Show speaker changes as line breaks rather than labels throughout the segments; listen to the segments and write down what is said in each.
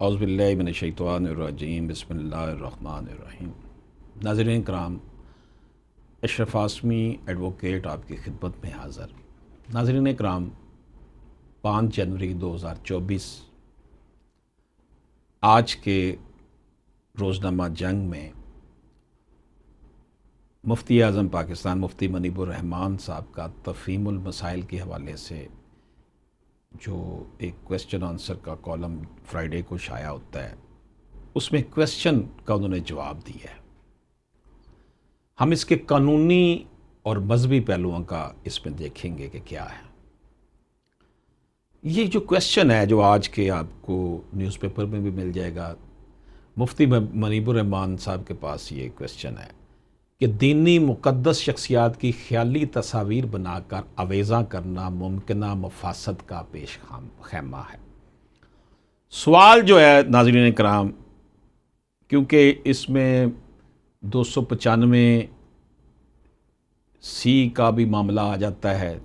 اعوذ باللہ من الشیطان الرجیم بسم اللہ الرحمن الرحیم۔ ناظرین کرام، اشرف آسمی ایڈوکیٹ آپ کی خدمت میں حاضر۔ ناظرین کرام، 5 جنوری 2024 آج کے روزنامہ جنگ میں مفتی اعظم پاکستان مفتی منیب الرحمان صاحب کا تفہیم المسائل کے حوالے سے جو ایک کویسچن آنسر کا کالم فرائیڈے کو شائع ہوتا ہے، اس میں کویسچن کا انہوں نے جواب دیا ہے۔ ہم اس کے قانونی اور مذہبی پہلوؤں کا اس میں دیکھیں گے کہ کیا ہے۔ یہ جو کویسچن ہے جو آج کے آپ کو نیوز پیپر میں بھی مل جائے گا، مفتی منیب الرحمان صاحب کے پاس یہ کویسچن ہے کہ دینی مقدس شخصیات کی خیالی تصاویر بنا کر آویزاں کرنا ممکنہ مفاسد کا پیش خیمہ ہے۔ سوال جو ہے ناظرین کرام، کیونکہ اس میں 295 سی کا بھی معاملہ آ جاتا ہے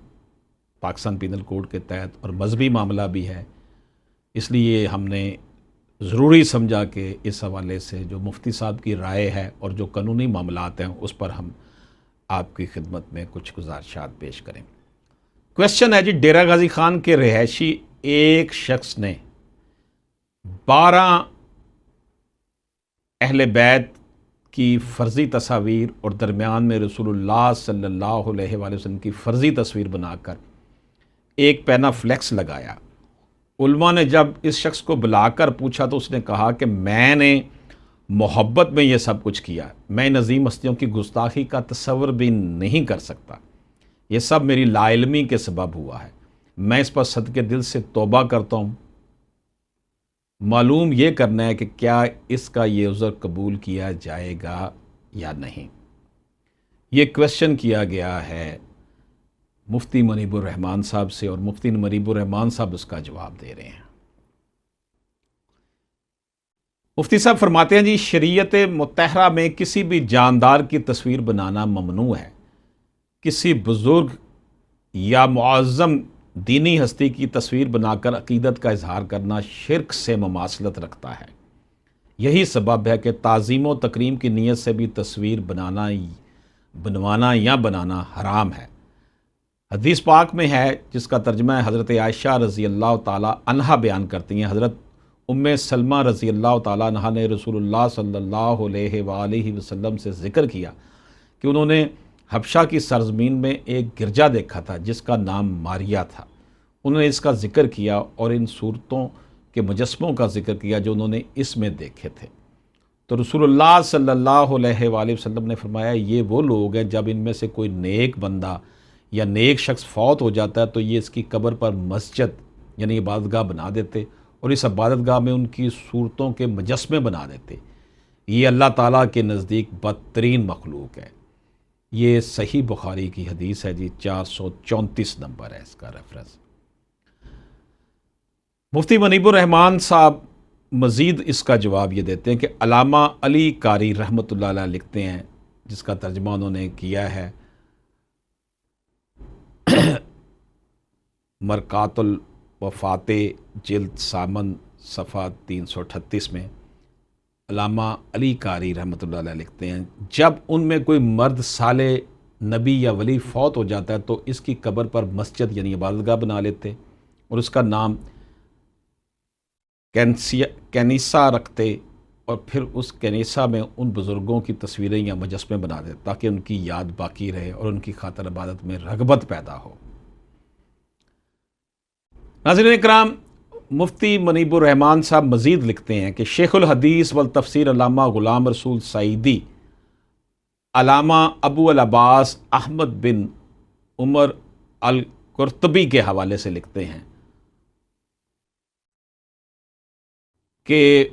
پاکستان پینل کوڈ کے تحت، اور مذہبی معاملہ بھی ہے، اس لیے ہم نے ضروری سمجھا کہ اس حوالے سے جو مفتی صاحب کی رائے ہے اور جو قانونی معاملات ہیں اس پر ہم آپ کی خدمت میں کچھ گزارشات پیش کریں۔ کویسچن ہے جی، ڈیرہ غازی خان کے رہائشی ایک شخص نے 12 اہل بیت کی فرضی تصاویر اور درمیان میں رسول اللہ صلی اللہ علیہ وآلہ وسلم کی فرضی تصویر بنا کر ایک پینا فلیکس لگایا۔ علماء نے جب اس شخص کو بلا کر پوچھا تو اس نے کہا کہ میں نے محبت میں یہ سب کچھ کیا، میں ان عظیم ہستیوں کی گستاخی کا تصور بھی نہیں کر سکتا، یہ سب میری لا علمی کے سبب ہوا ہے، میں اس پر صدقے دل سے توبہ کرتا ہوں۔ معلوم یہ کرنا ہے کہ کیا اس کا یہ عذر قبول کیا جائے گا یا نہیں۔ یہ کویسچن کیا گیا ہے مفتی منیب الرحمان صاحب سے، اور مفتی منیب الرحمان صاحب اس کا جواب دے رہے ہیں۔ مفتی صاحب فرماتے ہیں جی، شریعت مطہرہ میں کسی بھی جاندار کی تصویر بنانا ممنوع ہے۔ کسی بزرگ یا معظم دینی ہستی کی تصویر بنا کر عقیدت کا اظہار کرنا شرک سے مماثلت رکھتا ہے۔ یہی سبب ہے کہ تعظیم و تکریم کی نیت سے بھی تصویر بنوانا یا بنانا حرام ہے۔ حدیث پاک میں ہے، جس کا ترجمہ حضرت عائشہ رضی اللہ تعالی عنہا بیان کرتی ہیں، حضرت ام سلمہ رضی اللہ تعالی عنہا نے رسول اللہ صلی اللہ علیہ وآلہ وسلم سے ذکر کیا کہ انہوں نے حبشہ کی سرزمین میں ایک گرجا دیکھا تھا جس کا نام ماریا تھا۔ انہوں نے اس کا ذکر کیا اور ان صورتوں کے مجسموں کا ذکر کیا جو انہوں نے اس میں دیکھے تھے۔ تو رسول اللہ صلی اللہ علیہ وآلہ وسلم نے فرمایا، یہ وہ لوگ ہیں جب ان میں سے کوئی نیک بندہ یا نیک شخص فوت ہو جاتا ہے تو یہ اس کی قبر پر مسجد یعنی عبادت گاہ بنا دیتے اور اس عبادت گاہ میں ان کی صورتوں کے مجسمے بنا دیتے۔ یہ اللہ تعالیٰ کے نزدیک بدترین مخلوق ہے۔ یہ صحیح بخاری کی حدیث ہے جی، 434 نمبر ہے اس کا ریفرنس۔ مفتی منیب الرحمان صاحب مزید اس کا جواب یہ دیتے ہیں کہ علامہ علی قاری رحمۃ اللہ علیہ لکھتے ہیں، جس کا ترجمہ انہوں نے کیا ہے مرکات الوفات جلد سامن صفحہ 338 میں علامہ علی قاری رحمۃ اللہ علیہ لکھتے ہیں، جب ان میں کوئی مرد صالح نبی یا ولی فوت ہو جاتا ہے تو اس کی قبر پر مسجد یعنی عبادت گاہ بنا لیتے اور اس کا نام کینیسا رکھتے، اور پھر اس کینیسا میں ان بزرگوں کی تصویریں یا مجسمے بنا دیتے تاکہ ان کی یاد باقی رہے اور ان کی خاطر عبادت میں رغبت پیدا ہو۔ ناظرین اکرام، مفتی منیب الرحمان صاحب مزید لکھتے ہیں کہ شیخ الحدیث والتفسیر علامہ غلام رسول سعیدی علامہ ابو العباس احمد بن عمر القرطبی کے حوالے سے لکھتے ہیں کہ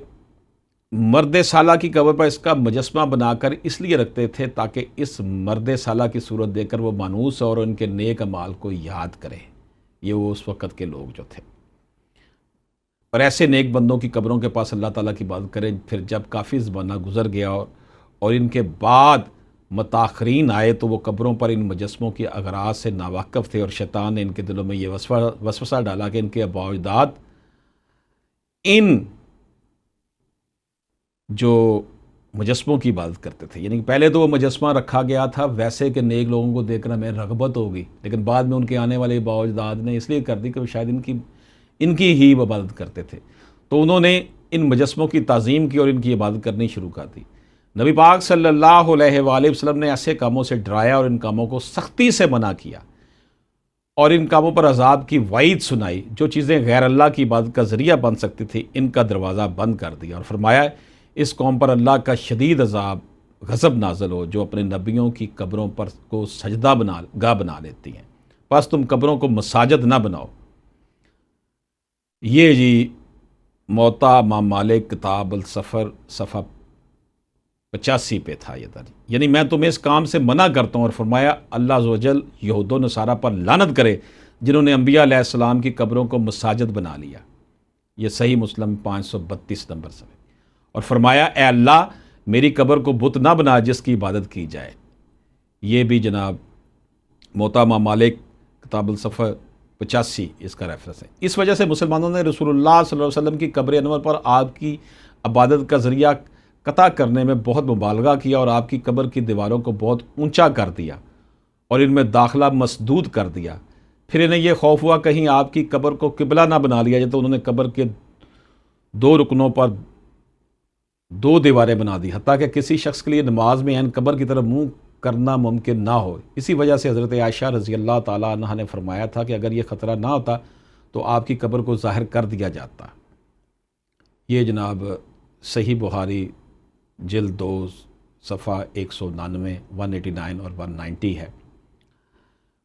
مرد سالہ کی قبر پر اس کا مجسمہ بنا کر اس لیے رکھتے تھے تاکہ اس مرد سالہ کی صورت دیکھ کر وہ مانوس اور ان کے نیک اعمال کو یاد کرے۔ یہ وہ اس وقت کے لوگ جو تھے، اور ایسے نیک بندوں کی قبروں کے پاس اللہ تعالیٰ کی عبادت کریں۔ پھر جب کافی زمانہ گزر گیا اور ان کے بعد متاخرین آئے تو وہ قبروں پر ان مجسموں کی اغراض سے ناواقف تھے، اور شیطان نے ان کے دلوں میں یہ وسوسہ ڈالا کہ ان کے آباء و اجداد ان جو مجسموں کی عبادت کرتے تھے، یعنی کہ پہلے تو وہ مجسمہ رکھا گیا تھا ویسے کہ نیک لوگوں کو دیکھ کر ہمیں رغبت ہوگی، لیکن بعد میں ان کے آنے والے باء و اجداد نے اس لیے کر دی کہ وہ شاید ان کی ہی عبادت کرتے تھے، تو انہوں نے ان مجسموں کی تعظیم کی اور ان کی عبادت کرنی شروع کر دی۔ نبی پاک صلی اللہ علیہ وآلہ وسلم نے ایسے کاموں سے ڈرایا اور ان کاموں کو سختی سے منع کیا، اور ان کاموں پر عذاب کی وعید سنائی۔ جو چیزیں غیر اللہ کی عبادت کا ذریعہ بن سکتی تھی ان کا دروازہ بند کر دیا، اور فرمایا اس قوم پر اللہ کا شدید عذاب غضب نازل ہو جو اپنے نبیوں کی قبروں پر کو سجدہ گاہ بنا لیتی ہیں، بس تم قبروں کو مساجد نہ بناؤ۔ یہ جی موطا امام مالک کتاب السفر صفحہ 85 پہ تھا یہ تھا، یعنی میں تمہیں اس کام سے منع کرتا ہوں، اور فرمایا اللہ عز و جل یہود و نصارہ پر لعنت کرے جنہوں نے انبیاء علیہ السلام کی قبروں کو مساجد بنا لیا۔ یہ صحیح مسلم 532 نمبر سے۔ اور فرمایا اے اللہ میری قبر کو بت نہ بنا جس کی عبادت کی جائے۔ یہ بھی جناب موطا امام مالک کتاب السفر 85 اس کا ریفرنس ہے۔ اس وجہ سے مسلمانوں نے رسول اللہ صلی اللہ علیہ وسلم کی قبر انور پر آپ کی عبادت کا ذریعہ قطع کرنے میں بہت مبالغہ کیا، اور آپ کی قبر کی دیواروں کو بہت اونچا کر دیا اور ان میں داخلہ مسدود کر دیا۔ پھر انہیں یہ خوف ہوا کہیں آپ کی قبر کو قبلہ نہ بنا لیا جائے، تو انہوں نے قبر کے 2 رکنوں پر 2 دیواریں بنا دی، حتیٰ کہ کسی شخص کے لیے نماز میں عین قبر کی طرف منہ کرنا ممکن نہ ہو۔ اسی وجہ سے حضرت عائشہ رضی اللہ تعالیٰ عنہ نے فرمایا تھا کہ اگر یہ خطرہ نہ ہوتا تو آپ کی قبر کو ظاہر کر دیا جاتا۔ یہ جناب صحیح بخاری جلد 2 صفحہ 199 189 اور 190 ہے۔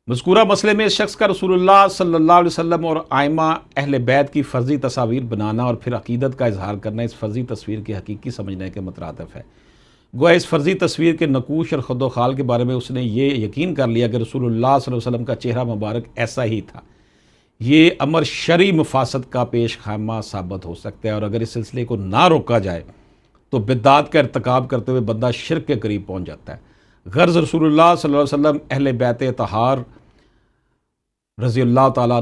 مذکورہ مسئلے میں اس شخص کا رسول اللہ صلی اللہ علیہ وسلم اور ائمہ اہل بیت کی فرضی تصاویر بنانا اور پھر عقیدت کا اظہار کرنا اس فرضی تصویر کی حقیقی سمجھنے کے مترادف ہے۔ گویا اس فرضی تصویر کے نقوش اور خد و خال کے بارے میں اس نے یہ یقین کر لیا کہ رسول اللہ صلی اللہ علیہ وسلم کا چہرہ مبارک ایسا ہی تھا۔ یہ امر شرعی مفاسد کا پیش خیمہ ثابت ہو سکتا ہے، اور اگر اس سلسلے کو نہ روکا جائے تو بدعات کا ارتکاب کرتے ہوئے بندہ شرک کے قریب پہنچ جاتا ہے۔ غرض رسول اللہ صلی اللہ علیہ وسلم، اہل بیت طہار رضی اللہ تعالیٰ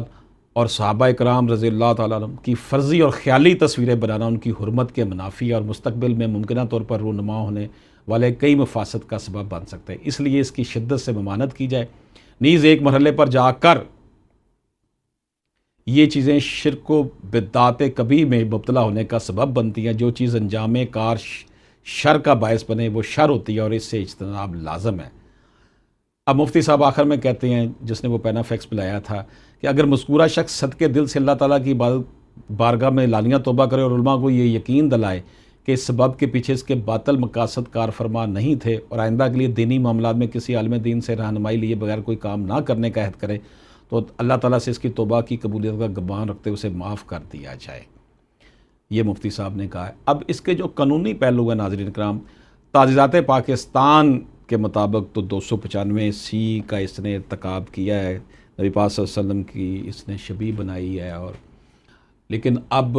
اور صحابہ کرام رضی اللہ تعالیٰ عنہ کی فرضی اور خیالی تصویریں بنانا ان کی حرمت کے منافی اور مستقبل میں ممکنہ طور پر رونما ہونے والے کئی مفاسد کا سبب بن سکتے ہیں، اس لیے اس کی شدت سے ممانعت کی جائے۔ نیز ایک مرحلے پر جا کر یہ چیزیں شرک و بدعات کبھی میں مبتلا ہونے کا سبب بنتی ہیں۔ جو چیز انجام کار شر کا باعث بنے وہ شر ہوتی ہے، اور اس سے اجتناب لازم ہے۔ اب مفتی صاحب آخر میں کہتے ہیں، جس نے وہ پینا فیکس پلایا تھا، کہ اگر مذکورہ شخص صدقے دل سے اللہ تعالیٰ کی بارگاہ میں لانیہ توبہ کرے اور علماء کو یہ یقین دلائے کہ اس سبب کے پیچھے اس کے باطل مقاصد کار فرما نہیں تھے، اور آئندہ کے لیے دینی معاملات میں کسی عالم دین سے رہنمائی لیے بغیر کوئی کام نہ کرنے کا عہد کرے، تو اللہ تعالیٰ سے اس کی توبہ کی قبولیت کا گمان رکھتے اسے معاف کر دیا جائے۔ یہ مفتی صاحب نے کہا ہے۔ اب اس کے جو قانونی پہلو ہیں ناظرین کرام، تعزیرات پاکستان کے مطابق تو 295 کا اس نے ارتکاب کیا ہے، نبی پاک صلی اللہ علیہ وسلم کی اس نے شبیہ بنائی ہے، اور لیکن اب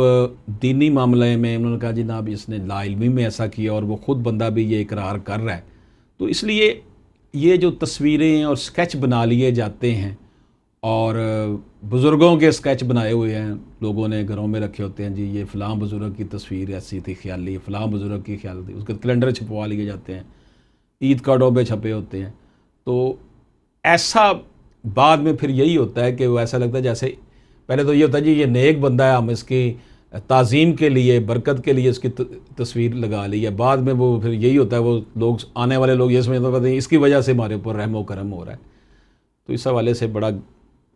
دینی معاملے میں انہوں نے کہا جناب اس نے لا علمی میں ایسا کیا، اور وہ خود بندہ بھی یہ اقرار کر رہا ہے، تو اس لیے یہ جو تصویریں اور سکیچ بنا لیے جاتے ہیں، اور بزرگوں کے سکیچ بنائے ہوئے ہیں، لوگوں نے گھروں میں رکھے ہوتے ہیں، جی یہ فلاں بزرگ کی تصویر ایسی تھی خیالی، فلاں بزرگ کی خیال تھی، اس کے کیلنڈر چھپوا لیے جاتے ہیں، عید کارڈوں پہ چھپے ہوتے ہیں، تو ایسا بعد میں پھر یہی ہوتا ہے کہ وہ ایسا لگتا ہے جیسے پہلے تو یہ ہوتا ہے جی یہ نیک بندہ ہے، ہم اس کی تعظیم کے لیے برکت کے لیے اس کی تصویر لگا لی ہے، بعد میں وہ پھر یہی ہوتا ہے، وہ لوگ آنے والے لوگ یہ سمجھتے ہیں اس کی وجہ سے ہمارے اوپر رحم و کرم ہو رہا ہے۔ تو اس حوالے سے بڑا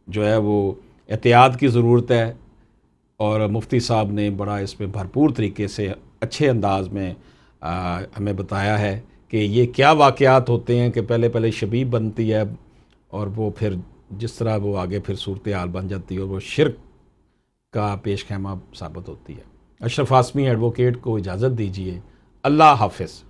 جو ہے وہ احتیاط کی ضرورت ہے، اور مفتی صاحب نے بڑا اس میں بھرپور طریقے سے اچھے انداز میں ہمیں بتایا ہے کہ یہ کیا واقعات ہوتے ہیں کہ پہلے شبیہ بنتی ہے، اور وہ پھر جس طرح وہ آگے پھر صورتحال بن جاتی ہے اور وہ شرک کا پیش خیمہ ثابت ہوتی ہے۔ اشرف ہاشمی ایڈوکیٹ کو اجازت دیجیے، اللہ حافظ۔